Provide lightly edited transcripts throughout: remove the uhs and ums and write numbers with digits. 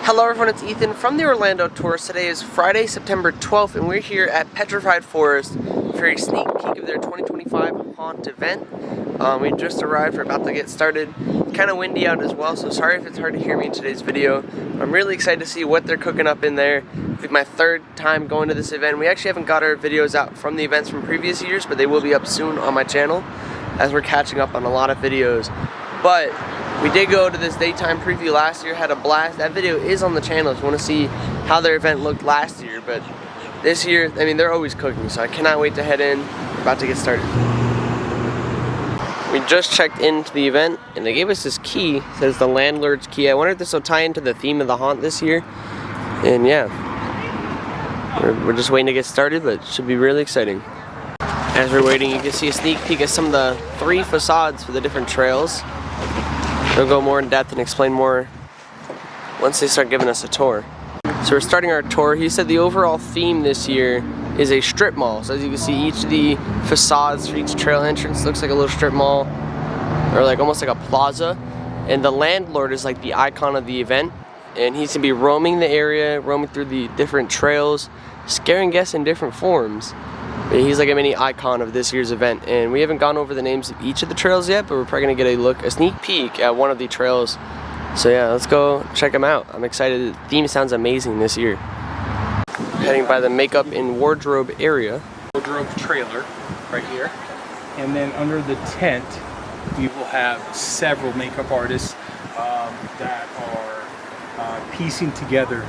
Hello everyone, it's Ethan from the Orlando Tours. Today is Friday, September 12th, and we're here at Petrified Forests for a sneak peek of their 2025 Haunt event. We just arrived, we're about to get started. It's kind of windy out as well, so sorry if it's hard to hear me in today's video. I'm really excited to see what they're cooking up in there. It's my third time going to this event. We actually haven't got our videos out from the events from previous years, but they will be up soon on my channel as we're catching up on a lot of videos. But we did go to this daytime preview last year, had a blast. That video is on the channel if you want to see how their event looked last year. But this year, I mean, they're always cooking, so I cannot wait to head in. We're about to get started. We just checked into the event, and they gave us this key. It says the landlord's key. I wonder if this will tie into the theme of the haunt this year. And yeah, we're just waiting to get started, but it should be really exciting. As we're waiting, you can see a sneak peek of some of the 3 facades for the different trails. We'll go more in depth and explain more once they start giving us a tour. So we're starting our tour. He said the overall theme this year is a strip mall. So as you can see, each of the facades for each trail entrance looks like a little strip mall, or like almost like a plaza. And the landlord is like the icon of the event, and he's gonna be roaming the area, roaming through the different trails, scaring guests in different forms. He's like a mini icon of this year's event, and we haven't gone over the names of each of the trails yet, but we're probably gonna get a sneak peek at one of the trails. So yeah, let's go check them out. I'm excited. The theme sounds amazing this year. Heading by the makeup and wardrobe area. Wardrobe trailer right here, and then under the tent we will have several makeup artists that are piecing together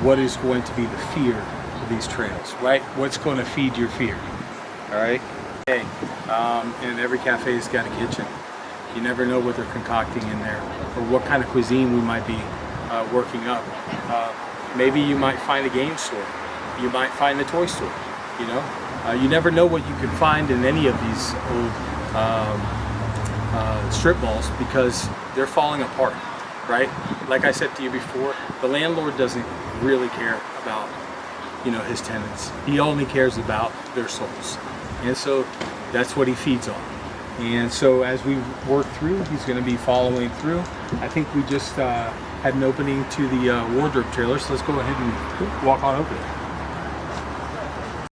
what is going to be the fear of these trails, right? What's going to feed your fear? All right. Hey, and every cafe's got a kitchen. You never know what they're concocting in there, or what kind of cuisine we might be working up. Maybe you might find a game store. You might find a toy store. You know, you never know what you can find in any of these old strip malls, because they're falling apart, right? Like I said to you before, the landlord doesn't really care about, you know, his tenants. He only cares about their souls, and so that's what he feeds on. And so as we work through, he's going to be following through. I think we just had an opening to the wardrobe trailer, so let's go ahead and walk on over there.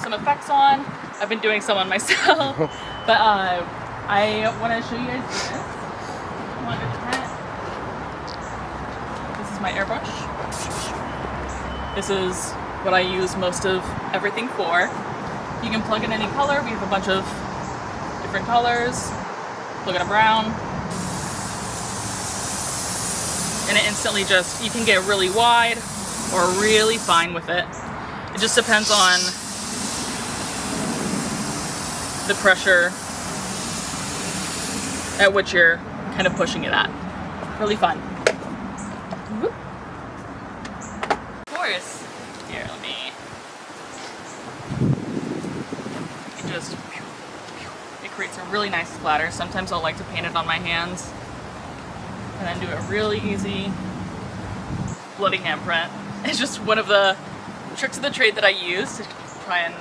Some effects on. I've been doing some on myself, but I want to show you guys this. Come on, this is my airbrush. This is what I use most of everything for. You can plug in any color. We have a bunch of different colors. Plug in a brown, and it instantly you can get really wide or really fine with it. It just depends on the pressure at which you're kind of pushing it at. Really fun. Of course. Here, let me. It creates a really nice splatter. Sometimes I'll like to paint it on my hands and then do a really easy bloody handprint. It's just one of the tricks of the trade that I use to try and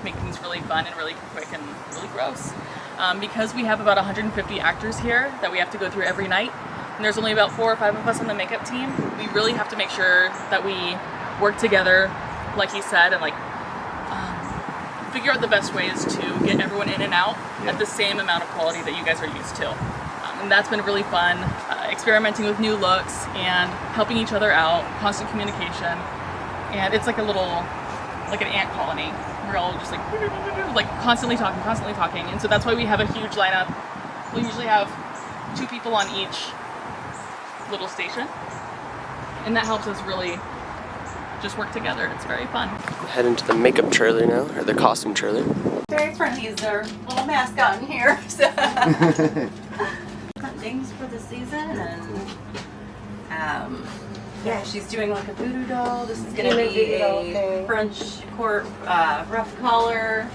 make things really fun and really quick and really gross. Because we have about 150 actors here that we have to go through every night, and there's only about 4 or 5 of us on the makeup team, we really have to make sure that we work together, like he said, and like figure out the best ways to get everyone in and out at the same amount of quality that you guys are used to. And that's been really fun, experimenting with new looks and helping each other out, constant communication. And it's like like an ant colony. We're all just like constantly talking. And so that's why we have a huge lineup. We usually have 2 people on each little station. And that helps us really just work together. It's very fun. Head into the makeup trailer now, or the costume trailer. Very friendly. He's our little mascot in here. So. Different things for the season, and yeah, she's doing like a voodoo doll. This is going to be a French court rough collar.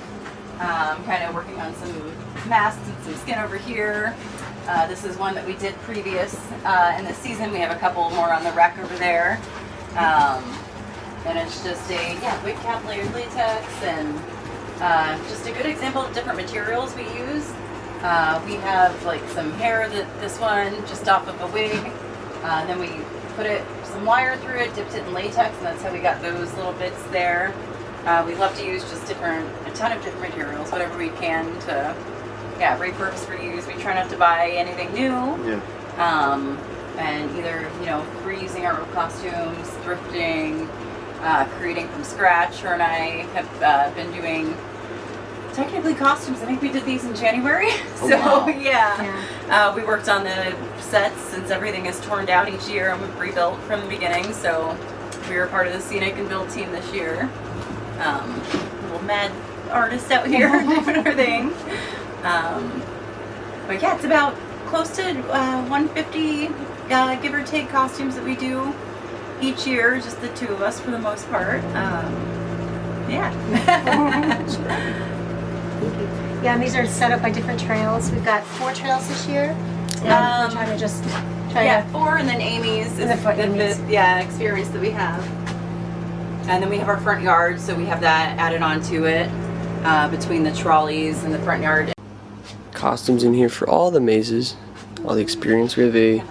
Kind of working on some masks and some skin over here. This is one that we did previous in the season. We have a couple more on the rack over there. And it's just a wig cap layered latex, and just a good example of different materials we use. We have like some hair, this one just off of a wig, then we put it some wire through it, dipped it in latex, and that's how we got those little bits there. We love to use just a ton of different materials, whatever we can to, repurpose, reuse. We try not to buy anything new. Yeah. And either, reusing our old costumes, thrifting, creating from scratch. Her and I have been doing technically costumes. I think we did these in January. So we worked on the sets since everything is torn down each year and we've rebuilt from the beginning. So we were part of the scenic and build team this year. Little mad artist out here doing our thing. But yeah, it's about close to 150 give or take costumes that we do each year, just the two of us for the most part. Yeah, and these are set up by different trails. We've got 4 trails this year. We're trying to just 4, and then Amy's is the fifth experience that we have. And then we have our front yard, so we have that added on to it between the trolleys and the front yard. Costumes in here for all the mazes, all the experience. We have a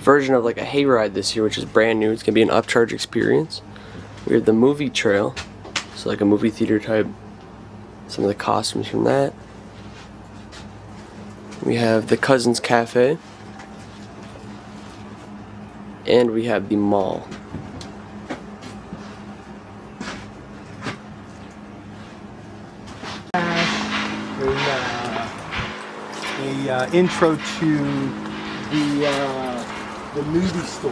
version of like a hayride this year, which is brand new. It's gonna be an upcharge experience. We have the movie trail, so like a movie theater type. Some of the costumes from that. We have the Cousins Cafe, and we have the mall. Intro to the movie store,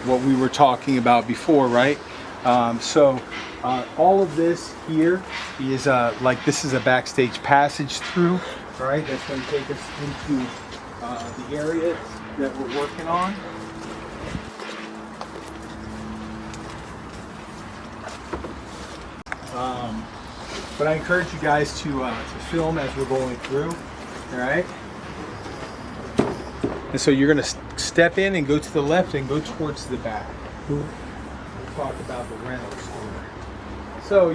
what we were talking about before, right? All of this here is this is a backstage passage through, right? That's going to take us into the area that we're working on. But I encourage you guys to film as we're going through, all right? And so you're going to step in and go to the left and go towards the back. We'll talk about the rental store. So,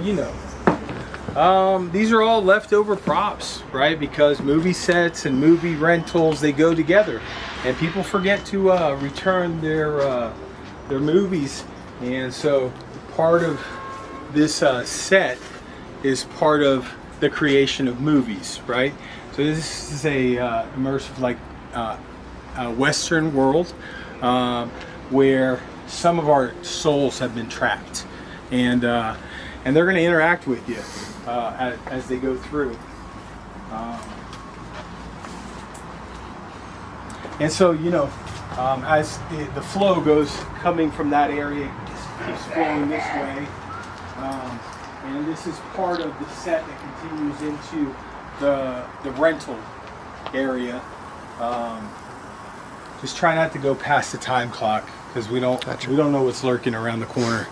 these are all leftover props, right? Because movie sets and movie rentals, they go together. And people forget to return their movies. And so part of this set is part of the creation of movies, right? So this is a immersive, Western world where some of our souls have been trapped, and they're going to interact with you as they go through. And so, as the flow goes coming from that area, it keeps flowing this way. And this is part of the set that continues into the rental area. Just try not to go past the time clock because we don't know what's lurking around the corner.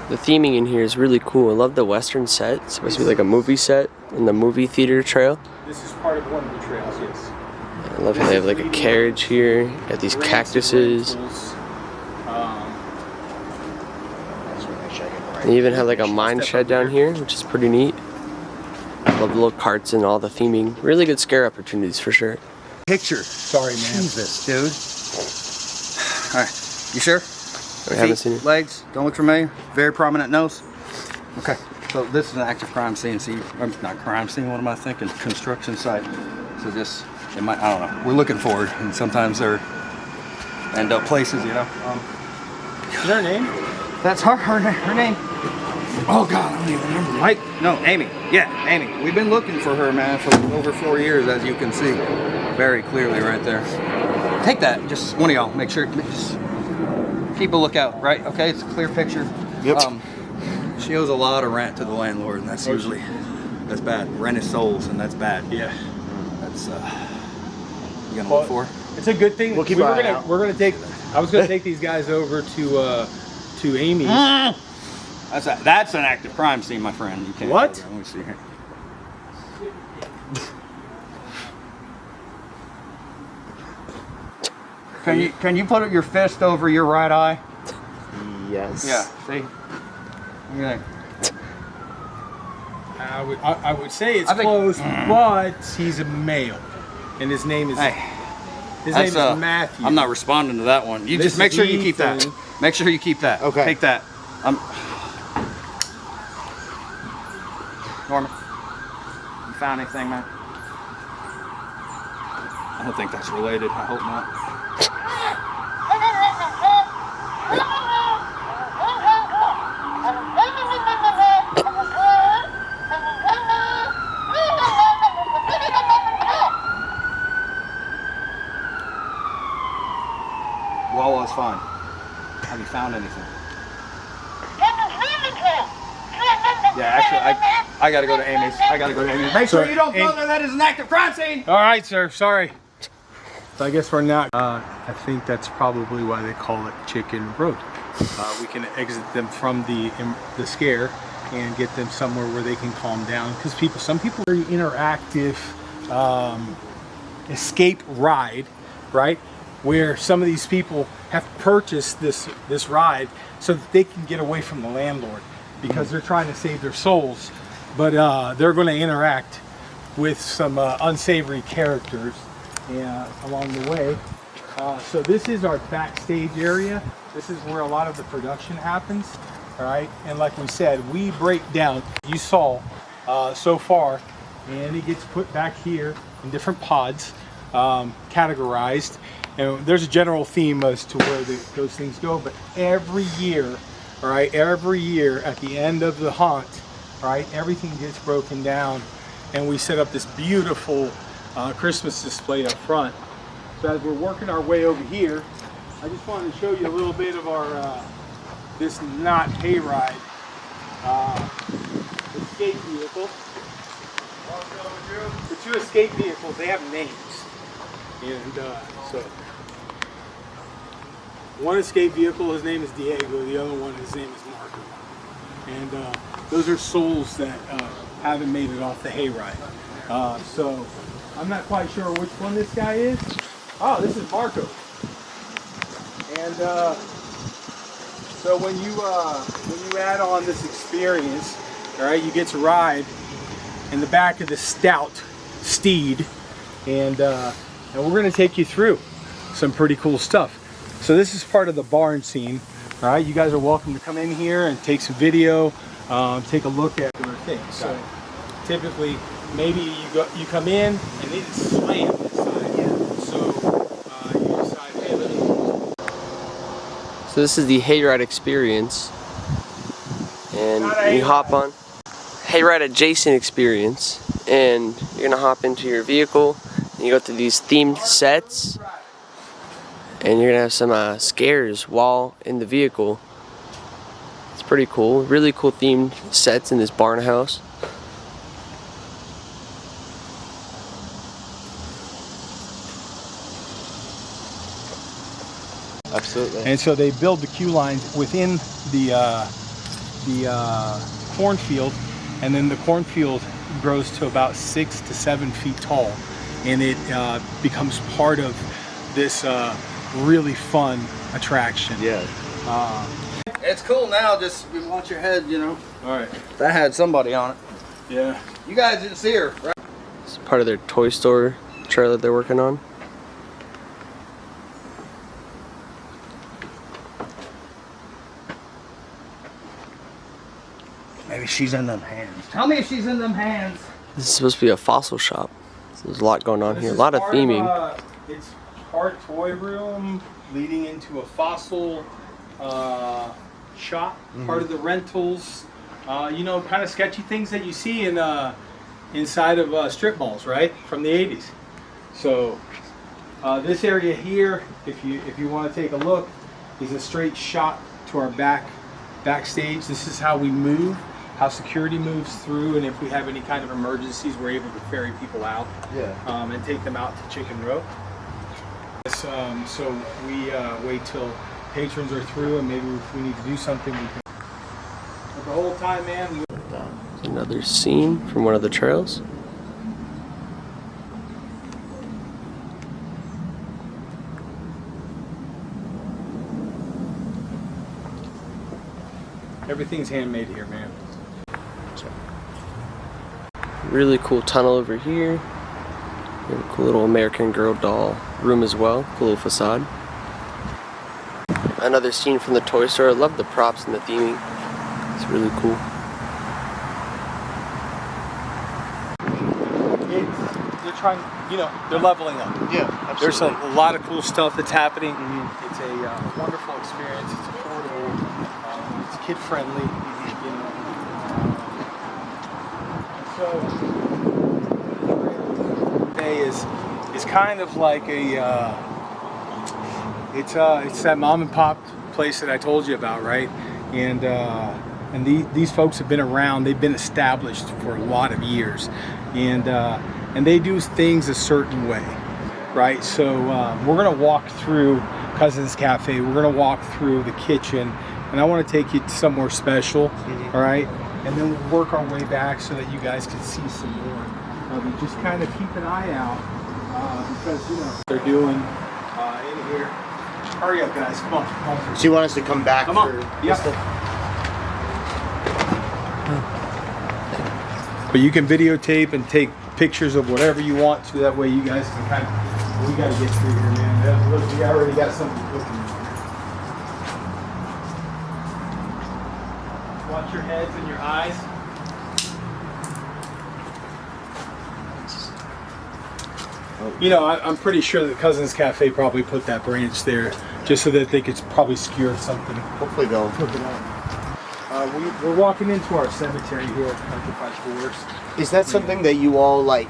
The theming in here is really cool. I love the Western set. It's supposed to be like a movie set in the movie theater trail. This is part of one of the trails, yes. I love how they have like a carriage here. Got these cactuses. They even have like a mine shed down here, which is pretty neat. I love the little carts and all the theming. Really good scare opportunities for sure. Picture. Sorry, man. Jesus, dude. All right, you sure? I haven't seen it. Legs, don't look familiar. Very prominent nose. Okay, so this is an active crime scene. See, not crime scene. What am I thinking? Construction site. So just, it might. I don't know. We're looking for it, and sometimes they're end up places, Is her name? That's her name. Oh God, I don't even remember. Mike? No, Amy. Yeah, Amy. We've been looking for her, man, for over 4 years, as you can see, very clearly right there. Take that. Just one of y'all. Make sure. Just keep a lookout, right? Okay, it's a clear picture. Yep. She owes a lot of rent to the landlord, and that's usually bad. Rent is souls, and that's bad. Yeah. That's you gonna look for? It's a good thing. We'll keep our eye out. We're gonna take. I was gonna take these guys over to Amy. That's an active crime scene, my friend. You can't. What? Let me see here. Can you put your fist over your right eye? Yes. Yeah. See. What do you think? I would say it's I think- close, but he's a male, and his name is his name is Matthew. I'm not responding to that one. You This just make is sure you keep that. Ethan. Make sure you keep that. Okay. Take that. Norman, you found anything, man? I don't think that's related. I hope not. Wawa's fine. Have you found anything? Yeah, actually, I gotta go to Amy's. Make sure you don't go there. That is an active crime scene. All right, sir. Sorry. So I guess we're not. I think that's probably why they call it Chicken Road. We can exit them from the scare and get them somewhere where they can calm down. Because some people are interactive escape ride, right? Where some of these people have purchased this ride so that they can get away from the landlord because they're trying to save their souls, but they're going to interact with some unsavory characters along the way. So this is our backstage area. This is where a lot of the production happens, all right? And like we said, we break down, you saw so far, and it gets put back here in different pods, categorized. And there's a general theme as to where those things go, but every year, all right, every year at the end of the haunt, all right, everything gets broken down, and we set up this beautiful Christmas display up front. So as we're working our way over here, I just wanted to show you a little bit of our this not hayride escape vehicle. The two escape vehicles, they have names. And so one escape vehicle, his name is Diego, the other one, his name is Marco. And those are souls that haven't made it off the hayride. So I'm not quite sure which one this guy is. Oh, this is Marco. And so when you add on this experience, all right, you get to ride in the back of the stout steed, and we're going to take you through some pretty cool stuff. So this is part of the barn scene. All right, you guys are welcome to come in here and take some video, take a look at our things. So typically, maybe you come in and they just slam this side. So you decide, hey, let me. So this is the hayride experience, and you hop on hayride adjacent experience, and you're gonna hop into your vehicle. And you go through these themed sets, and you're gonna have some scares while in the vehicle. It's pretty cool. Really cool themed sets in this barn house. Absolutely. And so they build the queue lines within the cornfield, and then the cornfield grows to about 6 to 7 feet tall, and it becomes part of this really fun attraction. Yeah. It's cool now, just watch your head, you know. All right. That had somebody on it. Yeah. You guys didn't see her, right? It's part of their toy store trailer they're working on. Maybe she's in them hands. Tell me if she's in them hands. This is supposed to be a fossil shop. So there's a lot going on This here. A is lot of part theming. It's part toy room leading into a fossil shop. Part of the rentals. You know, kind of sketchy things that you see in inside of strip malls, right, from the 80s. So this area here, if you want to take a look, is a straight shot to our backstage. This is how we move, how security moves through, and if we have any kind of emergencies, we're able to ferry people out and take them out to Chicken Row. So we wait till patrons are through, and maybe if we need to do something, we can. But the whole time, man. Another scene from one of the trails. Everything's handmade here, man. Really cool tunnel over here. And a cool little American Girl doll room as well. Cool little facade. Another scene from the toy store. I love the props and the theming. It's really cool. They're trying, you know, they're leveling up. Yeah, absolutely. There's a lot of cool stuff that's happening. It's a wonderful experience. It's affordable. It's kid friendly. You know. So today is kind of like a it's that mom and pop place that I told you about, right? And these folks have been around. They've been established for a lot of years, and they do things a certain way, right? So we're gonna walk through Cousins Cafe. We're gonna walk through the kitchen, and I want to take you somewhere special, all right? And then we'll work our way back so that you guys can see some more. Just kind of keep an eye out because you know they're doing in here. Hurry up, guys! Come on, come on. So you want us to come back? Come on. Yep. But you can videotape and take pictures of whatever you want to. That way you guys can kind of, we got to get through here, man. Look, we already got something cooking. Watch your heads and your eyes. You know, I'm pretty sure that Cousins Cafe probably put that branch there just so that they could probably skewer something. Hopefully they'll Cook it up. We're walking into our cemetery here at Petrified Forests. Is that something that you all like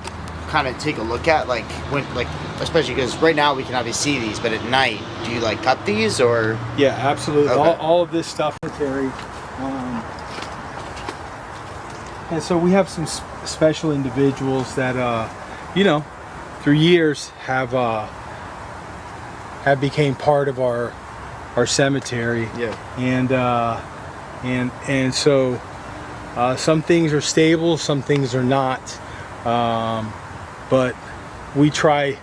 kind of take a look at, like when, like especially because right now we can obviously see these, but at night do you like cut these or? Yeah, absolutely. Okay. All of this stuff cemetery. And so we have some special individuals that you know, through years have became part of our cemetery. Yeah. And so some things are stable, some things are not. But we try.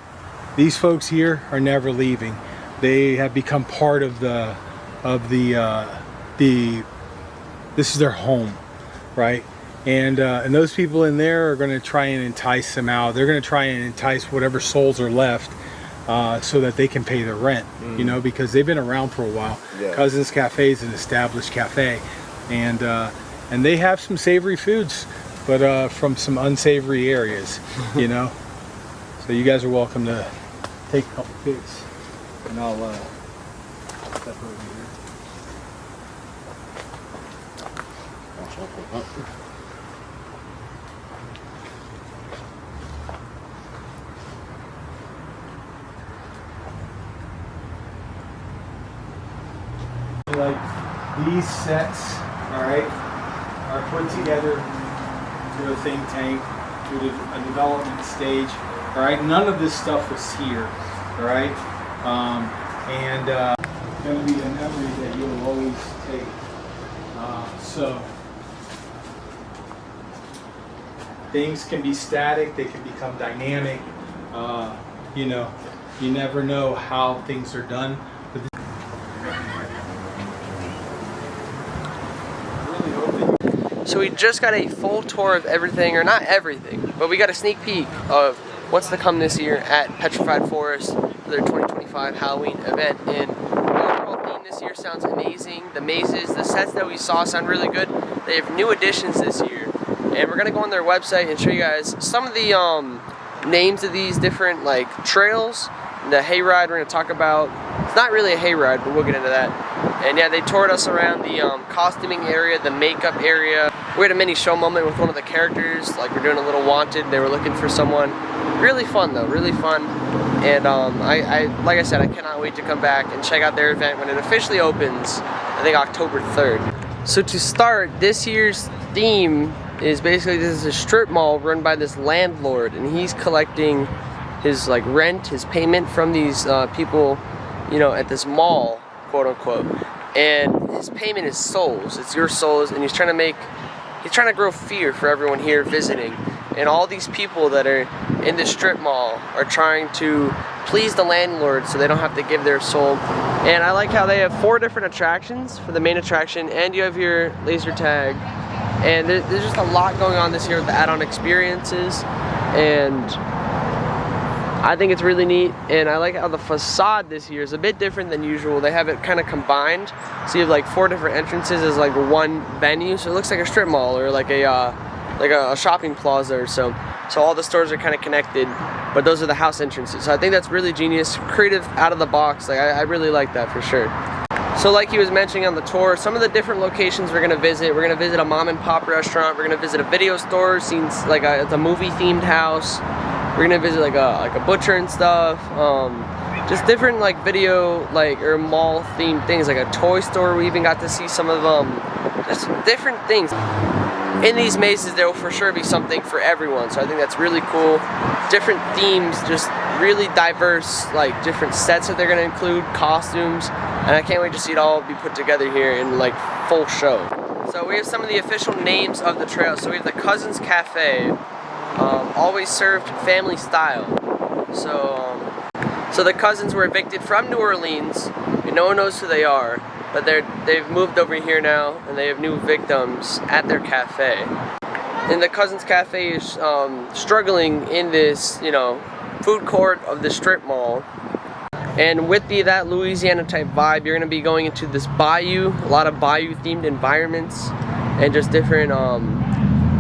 These folks here are never leaving. They have become part of the this is their home, right? And those people in there are going to try and entice them out. They're going to try and entice whatever souls are left so that they can pay their rent, you know, because they've been around for a while. Yeah. Cousins Cafe is an established cafe, and they have some savory foods, but from some unsavory areas, you know. So you guys are welcome to take a couple pics, and I'll step over here. Like these sets, all right, are put together through a think tank, through a development stage, all right. None of this stuff was here, all right, and it's going to be a memory that you'll always take. So things can be static, they can become dynamic. You know, you never know how things are done. So we just got a full tour of everything, or not everything, but we got a sneak peek of what's to come this year at Petrified Forests for their 2025 Halloween event. And the overall theme this year sounds amazing. The mazes, the sets that we saw sound really good. They have new additions this year. And we're gonna go on their website and show you guys some of the names of these different like trails. The hayride we're gonna talk about. It's not really a hayride, but we'll get into that. And yeah, they toured us around the costuming area, the makeup area. We had a mini show moment with one of the characters, like we're doing a little wanted. They were looking for someone. Really fun though, really fun. And I like I said, I cannot wait to come back and check out their event when it officially opens, I think October 3rd. So to start, this year's theme is basically this is a strip mall run by this landlord, and he's collecting his like rent, his payment from these people, you know, at this mall, quote unquote. And his payment is souls. It's your souls, and he's trying to grow fear for everyone here visiting. and all these people that are in the strip mall are trying to please the landlord so they don't have to give their soul. And I like how they have 4 different attractions for the main attraction, and you have your laser tag. And there's just a lot going on this year with the add-on experiences, and I think it's really neat. And I like how the facade this year is a bit different than usual. They have it kind of combined, so you have like 4 different entrances as like one venue, so it looks like a strip mall or like a shopping plaza or so. So all the stores are kind of connected, but those are the house entrances. So I think that's really genius, creative, out of the box. Like I really like that for sure. So like he was mentioning on the tour, some of the different locations we're gonna visit. We're gonna visit a mom and pop restaurant. We're gonna visit a video store, scenes like it's a movie themed house. We're gonna visit like a butcher and stuff. Just different like video or mall themed things, like a toy store. We even got to see some of just different things. In these mazes, there will for sure be something for everyone, so I think that's really cool. Different themes, just really diverse, like different sets that they're gonna include, costumes, and I can't wait to see it all be put together here in like full show. So we have some of the official names of the trail. So we have the Cousins Cafe, always served family style. So the Cousins were evicted from New Orleans, and no one knows who they are. But they've moved over here now, and they have new victims at their cafe. And the Cousins Cafe is struggling in this, food court of the strip mall. And with that Louisiana type vibe, you're gonna be going into this bayou, a lot of bayou themed environments, and just different,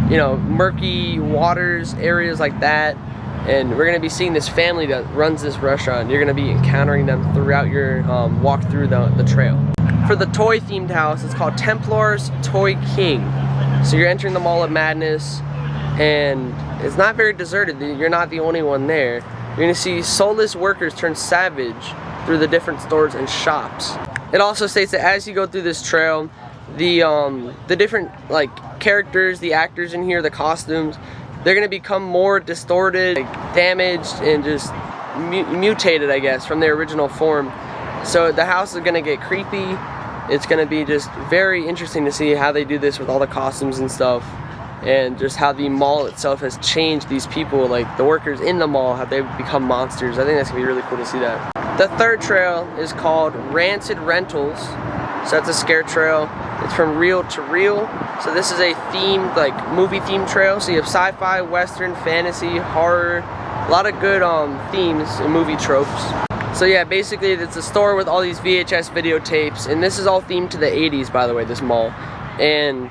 murky waters, areas like that. And we're gonna be seeing this family that runs this restaurant. You're gonna be encountering them throughout your walk through the trail. For the toy themed house, it's called Templar's Toy King. So you're entering the Mall of Madness, and it's not very deserted. You're not the only one there. You're gonna see soulless workers turn savage through the different stores and shops. It also states that as you go through this trail, the different characters, the actors in here, the costumes, they're gonna become more distorted, damaged, and just mutated, I guess, from their original form. So the house is gonna get creepy. It's gonna be just very interesting to see how they do this with all the costumes and stuff, and just how the mall itself has changed these people, like the workers in the mall, how they've become monsters. I think that's gonna be really cool to see that. The third trail is called Rancid Rentals. So that's a scare trail. It's from reel to reel. So this is a themed, movie themed trail. So you have sci-fi, western, fantasy, horror, a lot of good themes and movie tropes. So yeah, basically it's a store with all these VHS videotapes, and this is all themed to the 80s, by the way, this mall. And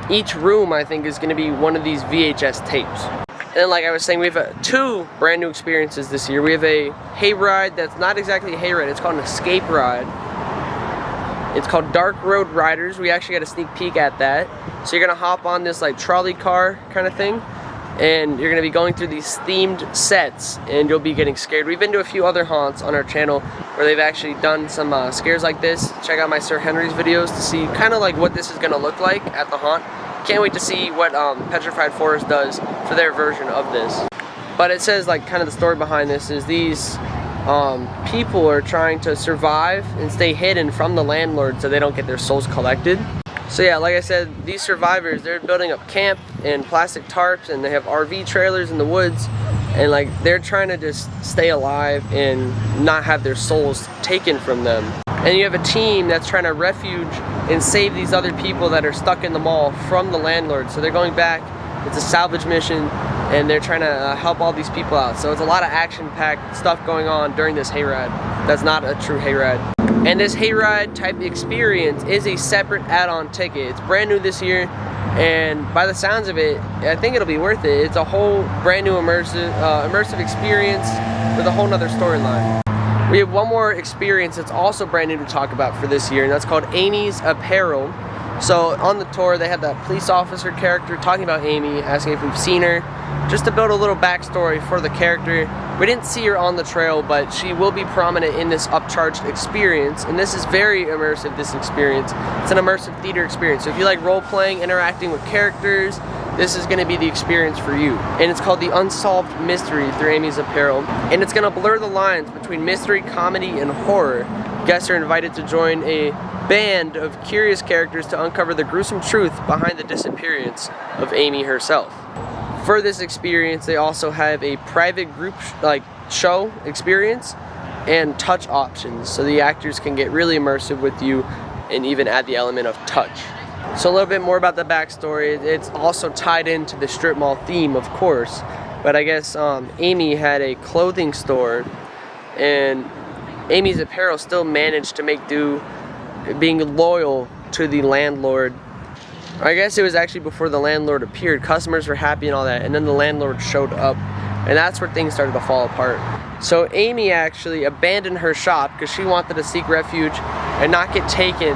each room, I think, is going to be one of these VHS tapes. And then, like I was saying, we have 2 brand new experiences this year. We have a hayride that's not exactly a hayride, it's called an escape ride. It's called Dark Road Riders. We actually got a sneak peek at that. So you're gonna hop on this trolley car kind of thing, and you're gonna be going through these themed sets, and you'll be getting scared. We've been to a few other haunts on our channel where they've actually done some scares like this. Check out my Sir Henry's videos to see kind of what this is gonna look like at the haunt. Can't wait to see what Petrified Forest does for their version of this. But it says kind of the story behind this is these people are trying to survive and stay hidden from the landlord so they don't get their souls collected. So yeah, like I said, these survivors, they're building up camp and plastic tarps, and they have RV trailers in the woods, and they're trying to just stay alive and not have their souls taken from them. And you have a team that's trying to refuge and save these other people that are stuck in the mall from the landlord. So they're going back, it's a salvage mission, and they're trying to help all these people out. So it's a lot of action-packed stuff going on during this hayride. That's not a true hayride. And this hayride type experience is a separate add-on ticket. It's brand new this year, and by the sounds of it, I think it'll be worth it. It's a whole brand new immersive experience with a whole nother storyline. We have one more experience that's also brand new to talk about for this year, and that's called Amy's Apparel. So on the tour, they had that police officer character talking about Amy, asking if we've seen her, just to build a little backstory for the character. We didn't see her on the trail, but she will be prominent in this upcharged experience, and this is very immersive, this experience. It's an immersive theater experience. So if you like role-playing, interacting with characters, this is going to be the experience for you. And it's called The Unsolved Mystery through Amy's Apparel. And it's going to blur the lines between mystery, comedy, and horror. Guests are invited to join a band of curious characters to uncover the gruesome truth behind the disappearance of Amy herself. for this experience, they also have a private group show experience and touch options, so the actors can get really immersive with you and even add the element of touch. So a little bit more about the backstory. It's also tied into the strip mall theme, of course, but I guess Amy had a clothing store, and Amy's Apparel still managed to make do, being loyal to the landlord. I guess it was actually before the landlord appeared. Customers were happy and all that, and then the landlord showed up, and that's where things started to fall apart. So Amy actually abandoned her shop because she wanted to seek refuge and not get taken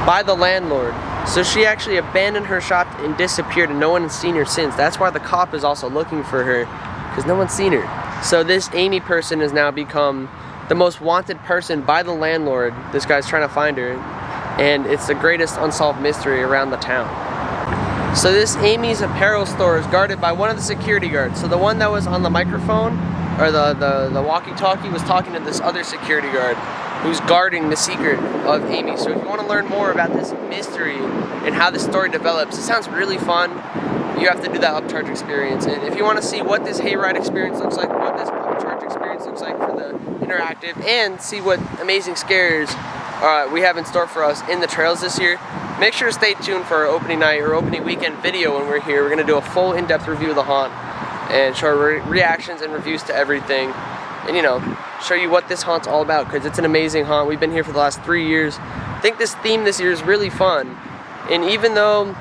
by the landlord. So she actually abandoned her shop and disappeared, and no one has seen her since. That's why the cop is also looking for her, because no one's seen her. So this Amy person has now become the most wanted person by the landlord. This guy's trying to find her, and it's the greatest unsolved mystery around the town. So this Amy's Apparel store is guarded by one of the security guards. So the one that was on the microphone, or the walkie-talkie, was talking to this other security guard who's guarding the secret of Amy. So if you want to learn more about this mystery and how the story develops, it sounds really fun. You have to do that upcharge experience. And if you want to see what this hayride experience looks like, what this upcharge experience looks like for the interactive, and see what amazing scares we have in store for us in the trails this year, make sure to stay tuned for our opening night or opening weekend video when we're here. We're going to do a full in-depth review of the haunt and show our reactions and reviews to everything, and show you what this haunt's all about, because it's an amazing haunt. We've been here for the last 3 years. I think this theme this year is really fun, and even though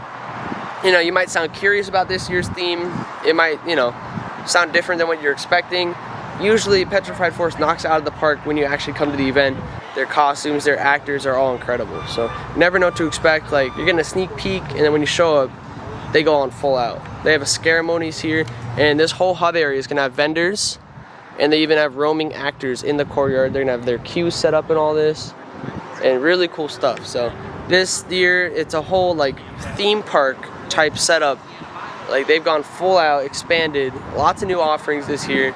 you might sound curious about this year's theme, it might sound different than what you're expecting. Usually Petrified Forest knocks it out of the park when you actually come to the event. Their costumes, their actors are all incredible, so you never know what to expect. Like, you're getting a sneak peek, and then when you show up, they go on full out. They have a ceremonies here, and this whole hub area is gonna have vendors, and they even have roaming actors in the courtyard. They're gonna have their queues set up and all this, and really cool stuff. So this year, it's a whole theme park type setup. Like, they've gone full out, expanded, lots of new offerings this year,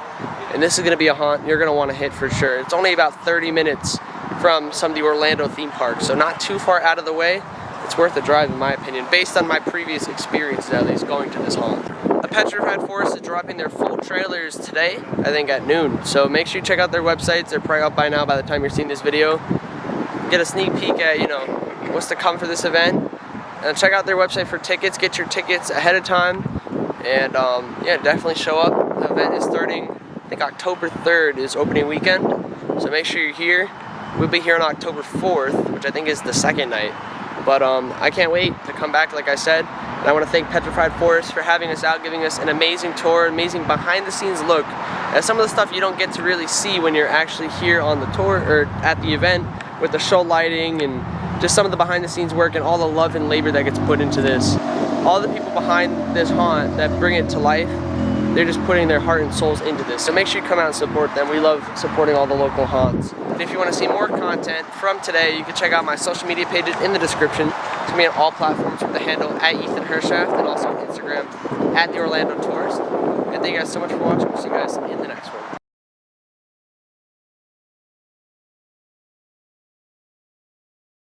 and this is gonna be a haunt you're gonna want to hit for sure. It's only about 30 minutes from some of the Orlando theme parks, so not too far out of the way. It's worth a drive in my opinion, based on my previous experiences at least going to this haunt. A Petrified Forest is dropping their full trailers today, I think at noon, so make sure you check out their websites. They're probably up by now by the time you're seeing this video. Get a sneak peek at what's to come for this event, and check out their website for tickets. Get your tickets ahead of time, and yeah, definitely show up. The event is starting, I think October 3rd is opening weekend, so make sure you're here. We'll be here on October 4th, which I think is the second night. But I can't wait to come back, like I said. And I want to thank Petrified Forests for having us out, giving us an amazing tour, amazing behind-the-scenes look at some of the stuff you don't get to really see when you're actually here on the tour or at the event, with the show lighting and just some of the behind-the-scenes work and all the love and labor that gets put into this. All the people behind this haunt that bring it to life, they're just putting their heart and souls into this. So make sure you come out and support them. We love supporting all the local haunts. And if you want to see more content from today, you can check out my social media pages in the description. It's going to be on all platforms with the handle @EthanHershaft, and also Instagram @TheOrlandoTourist. And thank you guys so much for watching. We'll see you guys in the next one.